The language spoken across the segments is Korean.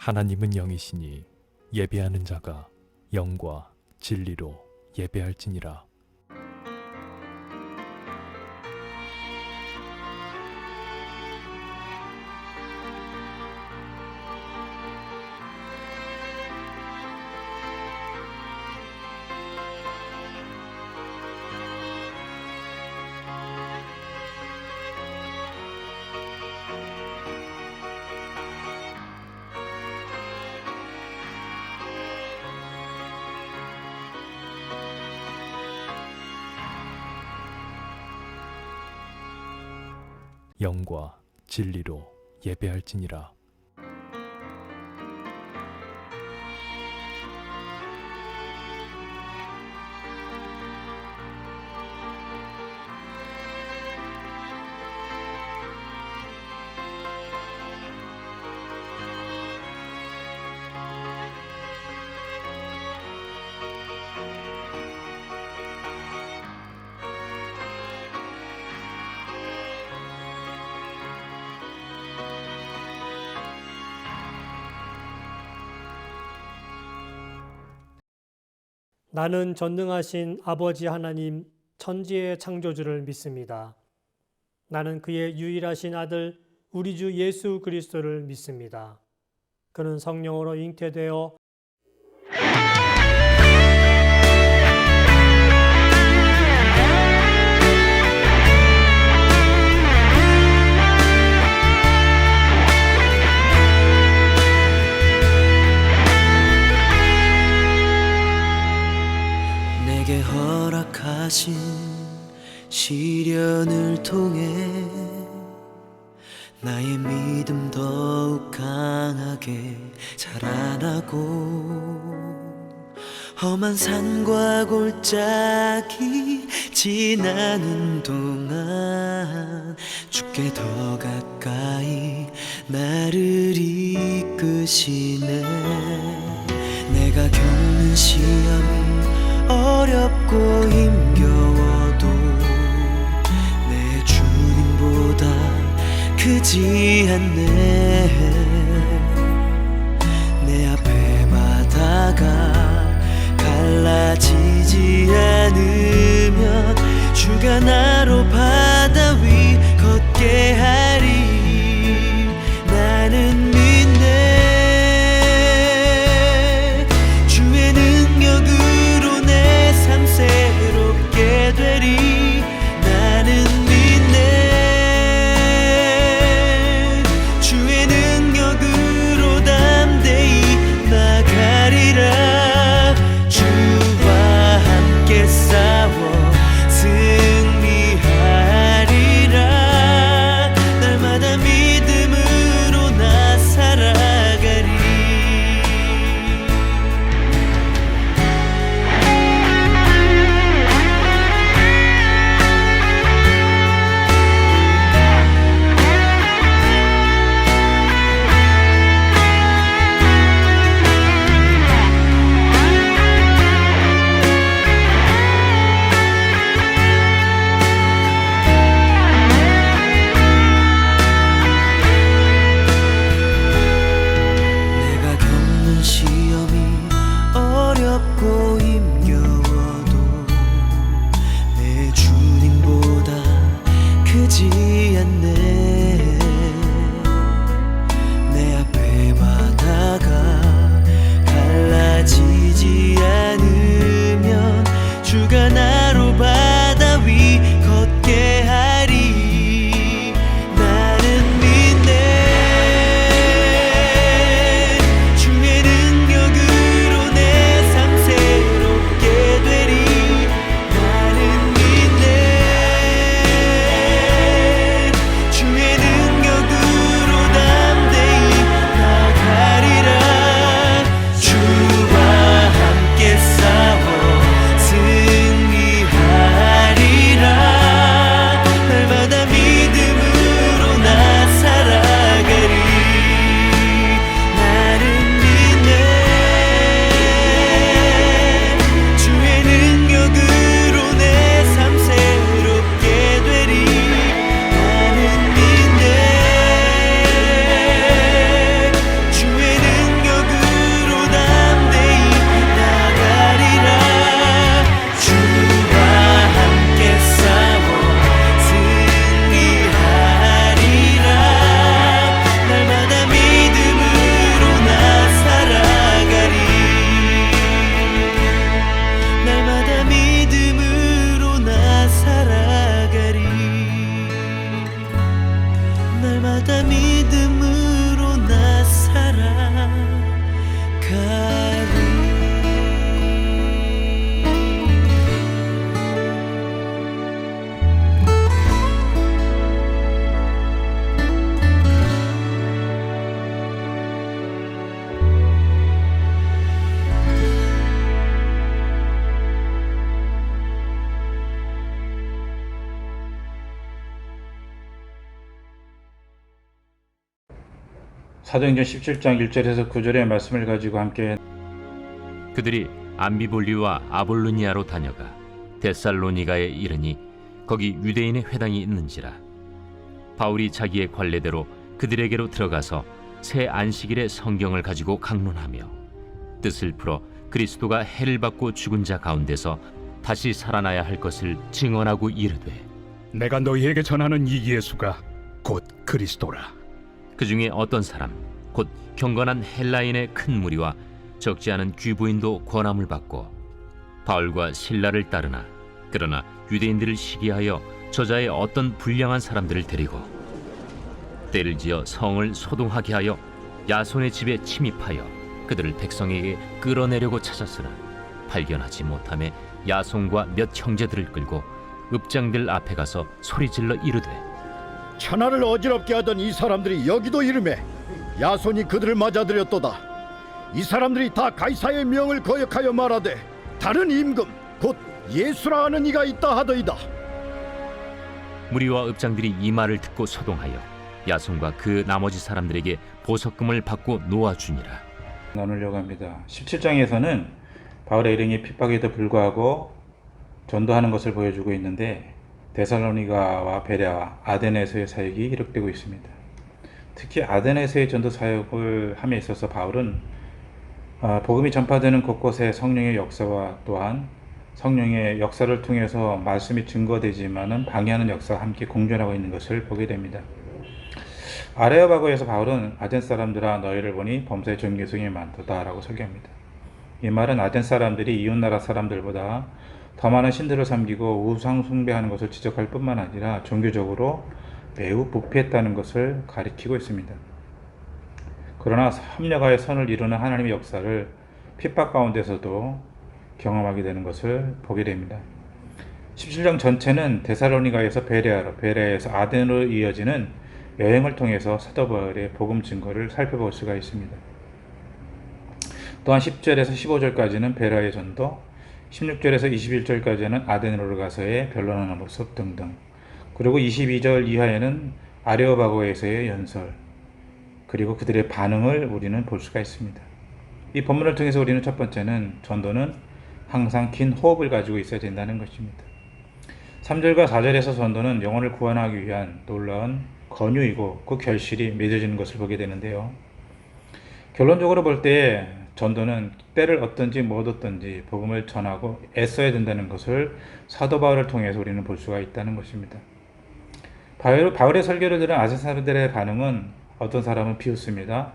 하나님은 영이시니 예배하는 자가 영과 진리로 예배할지니라. 영과 진리로 예배할지니라. 나는 전능하신 아버지 하나님 천지의 창조주를 믿습니다. 나는 그의 유일하신 아들 우리 주 예수 그리스도를 믿습니다. 그는 성령으로 잉태되어 내게 허락하신 시련을 통해 나의 믿음 더욱 강하게 자라나고 험한 산과 골짜기 지나는 동안 주께 더 가까이 나를 이끄시네. 내가 겪는 시험이 어렵고 힘겨워도 내 주님보다 크지 않네. 내 앞에 바다가 갈라지지 않으면 주가 나로 바다 위 걷게 하리. 나는 믿네. 주의 능력으로 내 삶 새롭게 되리. 나는 믿네. 주의 능력 사도행전 17장 1절에서 9절의 말씀을 가지고 함께 그들이 암비볼리와 아볼로니아로 다녀가 데살로니가에 이르니 거기 유대인의 회당이 있는지라. 바울이 자기의 관례대로 그들에게로 들어가서 새 안식일에 성경을 가지고 강론하며 뜻을 풀어 그리스도가 해를 받고 죽은 자 가운데서 다시 살아나야 할 것을 증언하고 이르되 내가 너희에게 전하는 이 예수가 곧 그리스도라. 그 중에 어떤 사람 곧 경건한 헬라인의 큰 무리와 적지 않은 귀부인도 권함을 받고 바울과 실라를 따르나 그러나 유대인들을 시기하여 저자의 어떤 불량한 사람들을 데리고 때를 지어 성을 소동하게 하여 야손의 집에 침입하여 그들을 백성에게 끌어내려고 찾았으나 발견하지 못하매 야손과 몇 형제들을 끌고 읍장들 앞에 가서 소리질러 이르되 천하를 어지럽게 하던 이 사람들이 여기도 이르매 야손이 그들을 맞아들였도다. 이 사람들이 다 가이사의 명을 거역하여 말하되 다른 임금 곧 예수라 하는 이가 있다 하더이다. 무리와 읍장들이 이 말을 듣고 소동하여 야손과 그 나머지 사람들에게 보석금을 받고 놓아주니라. 나누려고 합니다. 17장에서는 바울의 일행이 핍박에도 불구하고 전도하는 것을 보여주고 있는데 데살로니가와 베레아와 아데네에서의 사역이 기록되고 있습니다. 특히 아데네에서의 전도 사역을 함에 있어서 바울은 복음이 전파되는 곳곳에 성령의 역사와 또한 성령의 역사를 통해서 말씀이 증거되지만은 방해하는 역사와 함께 공존하고 있는 것을 보게 됩니다. 아레오바고에서 바울은 아덴 사람들아 너희를 보니 범사의 존귀성이 많도다라고 설교합니다. 이 말은 아덴 사람들이 이웃나라 사람들보다 더 많은 신들을 섬기고 우상 숭배하는 것을 지적할 뿐만 아니라 종교적으로 매우 부패했다는 것을 가리키고 있습니다. 그러나 합력하여 선을 이루는 하나님의 역사를 핍박 가운데서도 경험하게 되는 것을 보게 됩니다. 17장 전체는 데살로니가에서 베레아로, 베레아에서 아덴으로 이어지는 여행을 통해서 사도 바울의 복음 증거를 살펴볼 수가 있습니다. 또한 10절에서 15절까지는 베레아의 전도, 16절에서 21절까지는 아덴으로 가서의 변론하는 모습 등등, 그리고 22절 이하에는 아레오바고에서의 연설, 그리고 그들의 반응을 우리는 볼 수가 있습니다. 이 본문을 통해서 우리는 첫 번째는 전도는 항상 긴 호흡을 가지고 있어야 된다는 것입니다. 3절과 4절에서 전도는 영혼을 구원하기 위한 놀라운 권유이고 그 결실이 맺어지는 것을 보게 되는데요. 결론적으로 볼 때 전도는 때를 얻든지 못 얻든지 복음을 전하고 애써야 된다는 것을 사도 바울을 통해서 우리는 볼 수가 있다는 것입니다. 바울의 설교를 들은 아덴 사람들의 반응은 어떤 사람은 비웃습니다.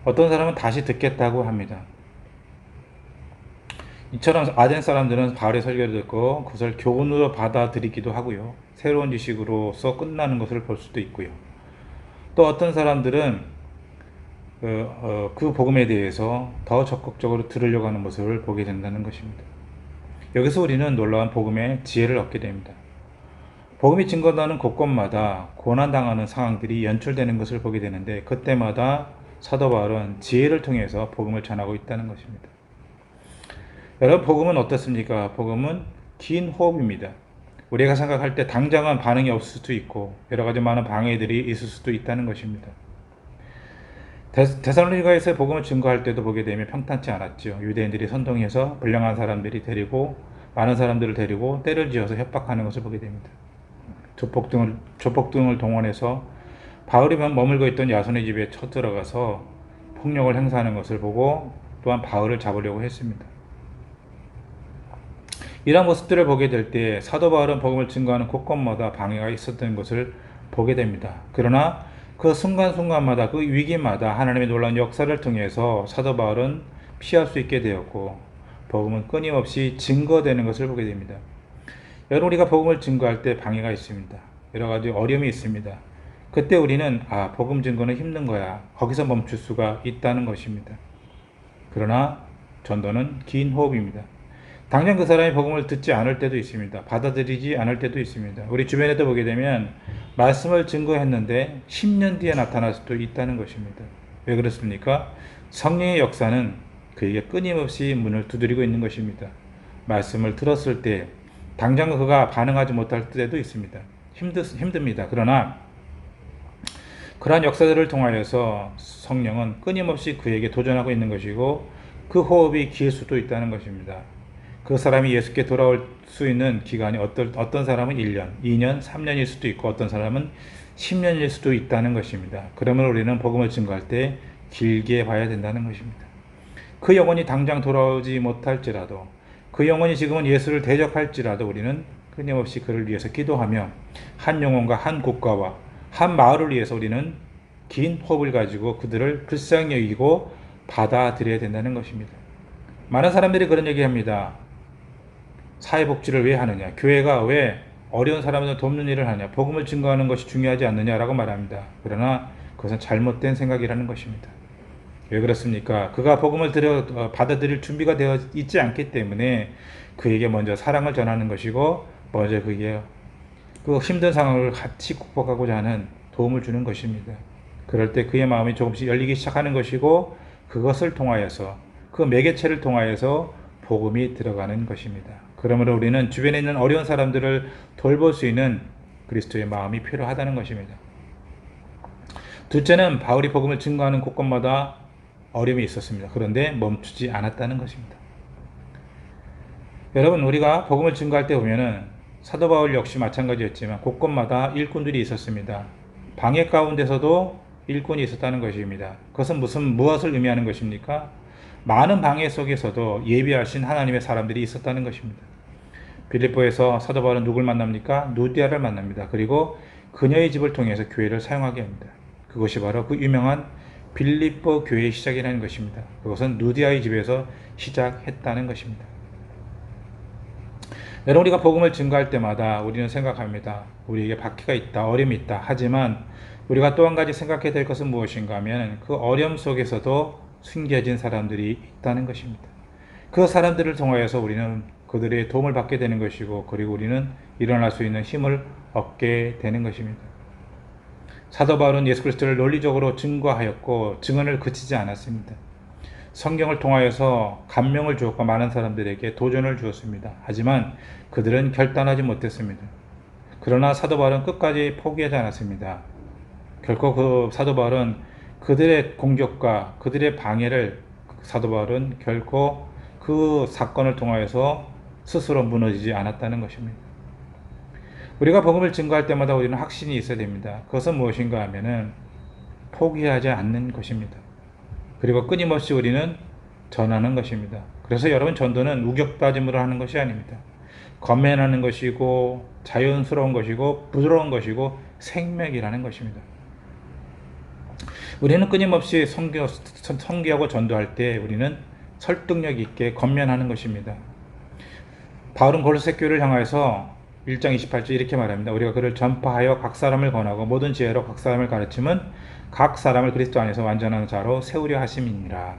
어떤 사람은 다시 듣겠다고 합니다. 이처럼 아덴 사람들은 바울의 설교를 듣고 그것을 교훈으로 받아들이기도 하고요. 새로운 지식으로서 끝나는 것을 볼 수도 있고요. 또 어떤 사람들은 그 복음에 대해서 더 적극적으로 들으려고 하는 모습을 보게 된다는 것입니다. 여기서 우리는 놀라운 복음의 지혜를 얻게 됩니다. 복음이 증거되는 곳곳마다 고난당하는 상황들이 연출되는 것을 보게 되는데 그때마다 사도 바울은 지혜를 통해서 복음을 전하고 있다는 것입니다. 여러분, 복음은 어떻습니까? 복음은 긴 호흡입니다. 우리가 생각할 때 당장은 반응이 없을 수도 있고 여러 가지 많은 방해들이 있을 수도 있다는 것입니다. 데살로니가에서 복음을 증거할 때도 보게 되면 평탄치 않았죠. 유대인들이 선동해서 불량한 사람들이 데리고 많은 사람들을 데리고 때를 지어서 협박하는 것을 보게 됩니다. 조폭등을 동원해서 바울이 머물고 있던 야손의 집에 쳐들어가서 폭력을 행사하는 것을 보고 또한 바울을 잡으려고 했습니다. 이러한 모습들을 보게 될 때 사도 바울은 복음을 증거하는 곳곳마다 방해가 있었던 것을 보게 됩니다. 그러나 그 순간순간마다 그 위기마다 하나님의 놀라운 역사를 통해서 사도 바울은 피할 수 있게 되었고 복음은 끊임없이 증거되는 것을 보게 됩니다. 여러분, 우리가 복음을 증거할 때 방해가 있습니다. 여러 가지 어려움이 있습니다. 그때 우리는 복음 증거는 힘든 거야. 거기서 멈출 수가 있다는 것입니다. 그러나 전도는 긴 호흡입니다. 당장 그 사람이 복음을 듣지 않을 때도 있습니다. 받아들이지 않을 때도 있습니다. 우리 주변에도 보게 되면 말씀을 증거했는데 10년 뒤에 나타날 수도 있다는 것입니다. 왜 그렇습니까? 성령의 역사는 그에게 끊임없이 문을 두드리고 있는 것입니다. 말씀을 들었을 때 당장 그가 반응하지 못할 때도 있습니다. 힘듭니다. 그러나 그러한 역사들을 통하여서 성령은 끊임없이 그에게 도전하고 있는 것이고 그 호흡이 길 수도 있다는 것입니다. 그 사람이 예수께 돌아올 수 있는 기간이 어떤 사람은 1년, 2년, 3년일 수도 있고 어떤 사람은 10년일 수도 있다는 것입니다. 그러면 우리는 복음을 증거할 때 길게 봐야 된다는 것입니다. 그 영혼이 당장 돌아오지 못할지라도 그 영혼이 지금은 예수를 대적할지라도 우리는 끊임없이 그를 위해서 기도하며 한 영혼과 한 국가와 한 마을을 위해서 우리는 긴 호흡을 가지고 그들을 불쌍히 여기고 받아들여야 된다는 것입니다. 많은 사람들이 그런 얘기합니다. 사회복지를 왜 하느냐? 교회가 왜 어려운 사람을 돕는 일을 하냐? 복음을 증거하는 것이 중요하지 않느냐라고 말합니다. 그러나 그것은 잘못된 생각이라는 것입니다. 왜 그렇습니까? 그가 복음을 받아들일 준비가 되어 있지 않기 때문에 그에게 먼저 사랑을 전하는 것이고 먼저 그에게 그 힘든 상황을 같이 극복하고자 하는 도움을 주는 것입니다. 그럴 때 그의 마음이 조금씩 열리기 시작하는 것이고 그것을 통하여서 그 매개체를 통하여서 복음이 들어가는 것입니다. 그러므로 우리는 주변에 있는 어려운 사람들을 돌볼 수 있는 그리스도의 마음이 필요하다는 것입니다. 둘째는 바울이 복음을 증거하는 곳곳마다 어려움이 있었습니다. 그런데 멈추지 않았다는 것입니다. 여러분, 우리가 복음을 증거할 때 보면은 사도 바울 역시 마찬가지였지만 곳곳마다 일꾼들이 있었습니다. 방해 가운데서도 일꾼이 있었다는 것입니다. 그것은 무엇을 의미하는 것입니까? 많은 방해 속에서도 예비하신 하나님의 사람들이 있었다는 것입니다. 빌립보에서 사도 바울은 누굴 만납니까? 누디아를 만납니다. 그리고 그녀의 집을 통해서 교회를 사용하게 합니다. 그것이 바로 그 유명한 빌립보 교회의 시작이라는 것입니다. 그것은 누디아의 집에서 시작했다는 것입니다. 여러분, 우리가 복음을 증거할 때마다 우리는 생각합니다. 우리에게 박해가 있다, 어려움이 있다. 하지만 우리가 또 한 가지 생각해야 될 것은 무엇인가 하면 그 어려움 속에서도 숨겨진 사람들이 있다는 것입니다. 그 사람들을 통하여서 우리는 그들의 도움을 받게 되는 것이고 그리고 우리는 일어날 수 있는 힘을 얻게 되는 것입니다. 사도 바울은 예수 그리스도를 논리적으로 증거하였고 증언을 그치지 않았습니다. 성경을 통하여서 감명을 주었고 많은 사람들에게 도전을 주었습니다. 하지만 그들은 결단하지 못했습니다. 그러나 사도 바울은 끝까지 포기하지 않았습니다. 결코 그 사도 바울은 그들의 공격과 그들의 방해를 사도 바울은 결코 그 사건을 통하여서 스스로 무너지지 않았다는 것입니다. 우리가 복음을 증거할 때마다 우리는 확신이 있어야 됩니다. 그것은 무엇인가 하면은 포기하지 않는 것입니다. 그리고 끊임없이 우리는 전하는 것입니다. 그래서 여러분, 전도는 우격다짐으로 하는 것이 아닙니다. 권면하는 것이고 자연스러운 것이고 부드러운 것이고 생명이라는 것입니다. 우리는 끊임없이 선교하고 전도할 때 우리는 설득력 있게 권면하는 것입니다. 바울은 골로새 교회를 향하여서 1장 28절 이렇게 말합니다. 우리가 그를 전파하여 각 사람을 권하고 모든 지혜로 각 사람을 가르침은 각 사람을 그리스도 안에서 완전한 자로 세우려 하심이니라.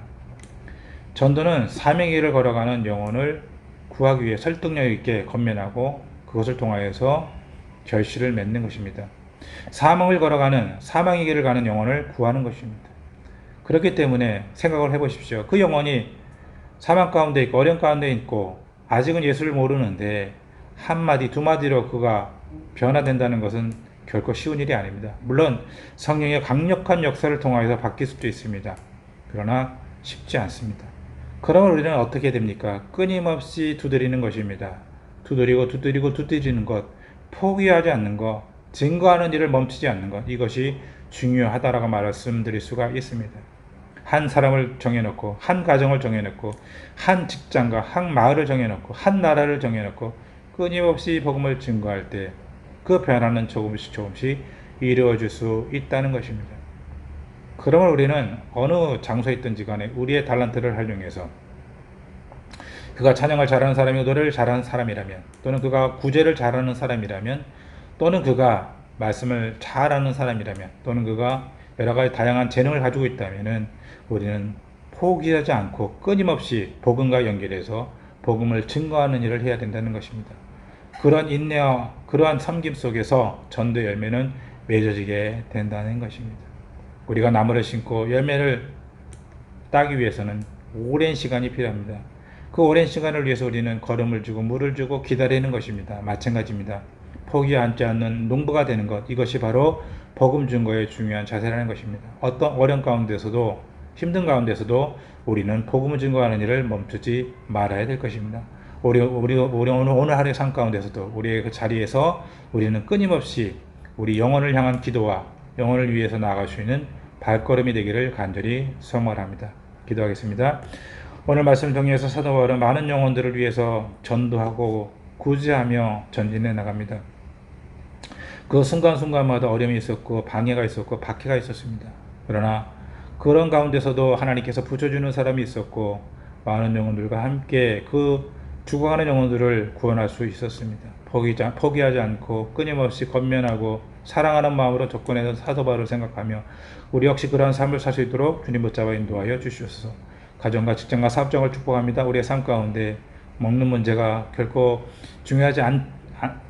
전도는 사명의 길을 걸어가는 영혼을 구하기 위해 설득력 있게 권면하고 그것을 통하여서 결실을 맺는 것입니다. 사망의 길을 가는 영혼을 구하는 것입니다. 그렇기 때문에 생각을 해보십시오. 그 영혼이 사망 가운데 있고 어려움 가운데 있고 아직은 예수를 모르는데 한마디 두마디로 그가 변화된다는 것은 결코 쉬운 일이 아닙니다. 물론 성령의 강력한 역사를 통하여서 바뀔 수도 있습니다. 그러나 쉽지 않습니다. 그러면 우리는 어떻게 됩니까? 끊임없이 두드리는 것입니다. 두드리는 것, 포기하지 않는 것, 증거하는 일을 멈추지 않는 것, 이것이 중요하다라고 말씀드릴 수가 있습니다. 한 사람을 정해놓고 한 가정을 정해놓고 한 직장과 한 마을을 정해놓고 한 나라를 정해놓고 끊임없이 복음을 증거할 때 그 변화는 조금씩 이루어질 수 있다는 것입니다. 그러면 우리는 어느 장소에 있든지 간에 우리의 달란트를 활용해서 그가 찬양을 잘하는 사람이고 노래를 잘하는 사람이라면 또는 그가 구제를 잘하는 사람이라면 또는 그가 말씀을 잘하는 사람이라면 또는 그가 여러 가지 다양한 재능을 가지고 있다면 우리는 포기하지 않고 끊임없이 복음과 연결해서 복음을 증거하는 일을 해야 된다는 것입니다. 그러한 인내와 그러한 섬김 속에서 전도 열매는 맺어지게 된다는 것입니다. 우리가 나무를 심고 열매를 따기 위해서는 오랜 시간이 필요합니다. 그 오랜 시간을 위해서 우리는 걸음을 주고 물을 주고 기다리는 것입니다. 마찬가지입니다. 포기하지 않는 농부가 되는 것, 이것이 바로 복음 증거의 중요한 자세라는 것입니다. 어떤 어려운 가운데서도 힘든 가운데서도 우리는 복음을 증거하는 일을 멈추지 말아야 될 것입니다. 우리 오늘 하루의 삶 가운데서도 우리의 그 자리에서 우리는 끊임없이 우리 영혼을 향한 기도와 영혼을 위해서 나아갈 수 있는 발걸음이 되기를 간절히 소망합니다. 기도하겠습니다. 오늘 말씀을 통해서 사도 바울은 많은 영혼들을 위해서 전도하고 구제하며 전진해 나갑니다. 그 순간순간마다 어려움이 있었고 방해가 있었고 박해가 있었습니다. 그러나 그런 가운데서도 하나님께서 붙여주는 사람이 있었고 많은 영혼들과 함께 그 죽어가는 영혼들을 구원할 수 있었습니다. 포기하지 않고 끊임없이 권면하고 사랑하는 마음으로 접근해서 사도 바울을 생각하며 우리 역시 그러한 삶을 살 수 있도록 주님 붙잡아 인도하여 주시옵소서. 가정과 직장과 사업장을 축복합니다. 우리의 삶 가운데 먹는 문제가 결코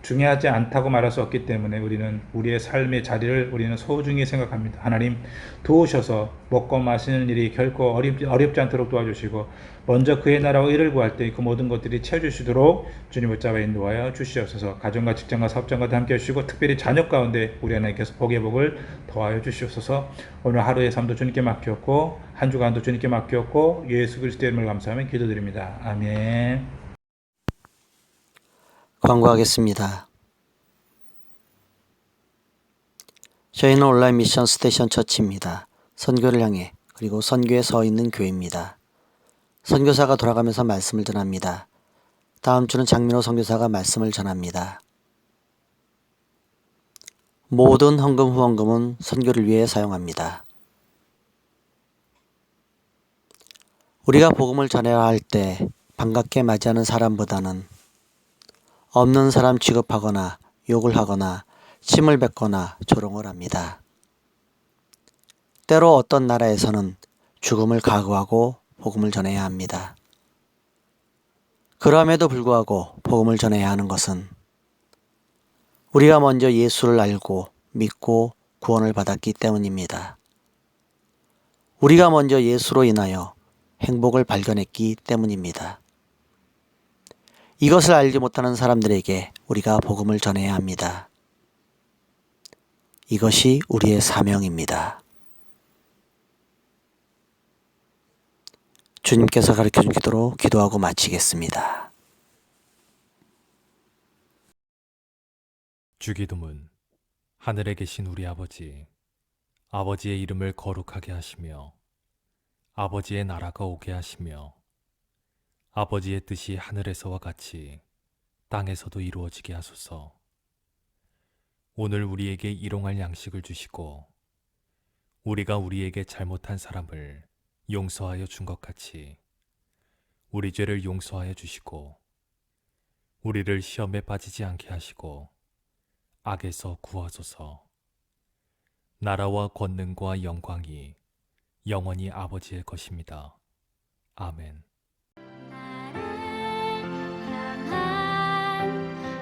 중요하지 않다고 말할 수 없기 때문에 우리는 우리의 삶의 자리를 우리는 소중히 생각합니다. 하나님 도우셔서 먹고 마시는 일이 결코 어렵지 않도록 도와주시고 먼저 그의 나라와 의를 구할 때 그 모든 것들이 채워주시도록 주님 붙잡아 인도하여 주시옵소서. 가정과 직장과 사업장과 함께 해주시고 특별히 자녀 가운데 우리 하나님께서 복의 복을 더하여 주시옵소서. 오늘 하루의 삶도 주님께 맡겼고 한 주간도 주님께 맡겼고 예수 그리스도의 이름을 감사하며 기도드립니다. 아멘. 광고하겠습니다. 저희는 온라인 미션 스테이션 처치입니다. 선교를 향해 그리고 선교에 서 있는 교회입니다. 선교사가 돌아가면서 말씀을 전합니다. 다음 주는 장민호 선교사가 말씀을 전합니다. 모든 헌금 후원금은 선교를 위해 사용합니다. 우리가 복음을 전해야 할 때 반갑게 맞이하는 사람보다는 없는 사람 취급하거나 욕을 하거나 침을 뱉거나 조롱을 합니다. 때로 어떤 나라에서는 죽음을 각오하고 복음을 전해야 합니다. 그럼에도 불구하고 복음을 전해야 하는 것은 우리가 먼저 예수를 알고 믿고 구원을 받았기 때문입니다. 우리가 먼저 예수로 인하여 행복을 발견했기 때문입니다. 이것을 알지 못하는 사람들에게 우리가 복음을 전해야 합니다. 이것이 우리의 사명입니다. 주님께서 가르쳐준 기도로 기도하고 마치겠습니다. 주기도문. 하늘에 계신 우리 아버지, 아버지의 이름을 거룩하게 하시며 아버지의 나라가 오게 하시며 아버지의 뜻이 하늘에서와 같이 땅에서도 이루어지게 하소서. 오늘 우리에게 일용할 양식을 주시고 우리가 우리에게 잘못한 사람을 용서하여 준 것 같이 우리 죄를 용서하여 주시고 우리를 시험에 빠지지 않게 하시고 악에서 구하소서. 나라와 권능과 영광이 영원히 아버지의 것입니다. 아멘.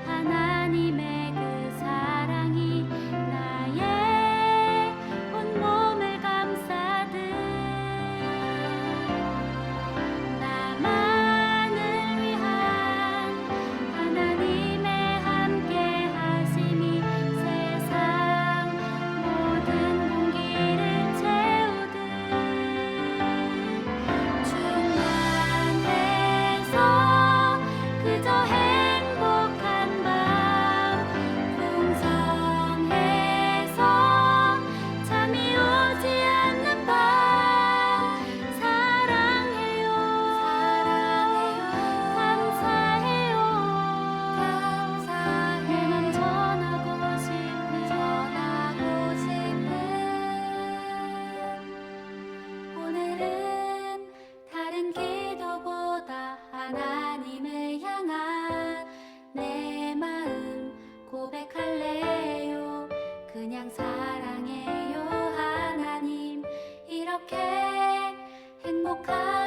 하나님의 그 사랑이 나의 온몸을 감싸듯 나만을 위한 하나님의 함께 하심이 세상 모든 공기를 채우듯 충만해서 그저 행복한 밤 풍성해서 잠이 오지 않는 밤 사랑해요 감사해요 내 맘 전하고 싶은 오늘은 다른 기도보다 하나님을 향한 내 마음 고백할래요. 그냥 사랑해요 하나님. 이렇게 행복한